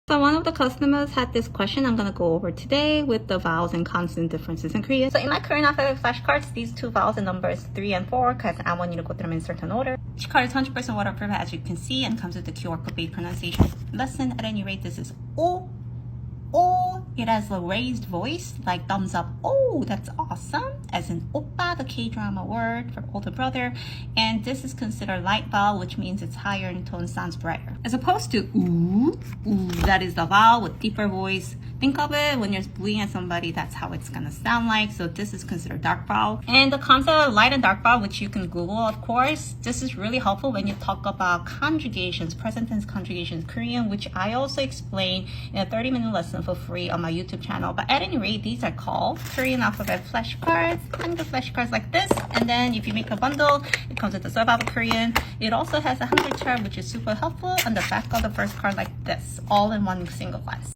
So one of the customers had this question I'm going to go over today with the vowels and consonant differences in Korean. So in my Korean alphabet flashcards, these two vowels and numbers 3 and 4 because I want you to go through them in certain order. Each card is 100% waterproof as you can see and comes with the QR code based pronunciation lesson. At any rate, this is O. O. It has a raised voice like thumbs up. Oh, that's awesome. As in oppa, the K-drama word for older brother. And this is considered light vowel, which means it's higher in tone, sounds brighter. As opposed to oo, oo, that is the vowel with deeper voice. Think of it when you're bullying at somebody, that's how it's gonna sound like. So this is considered dark vowel. And the concept of light and dark vowel, which you can Google, of course, this is really helpful when you talk about conjugations, present tense conjugations, Korean, which I also explain in a 30-minute lesson for free on my YouTube channel. But at any rate, these are called Korean alphabet flashcards, Hangul flashcards like this. And then if you make a bundle, it comes with the survival Korean. It also has a Hangul chart, which is super helpful on the back of the first card like this, all in one single class.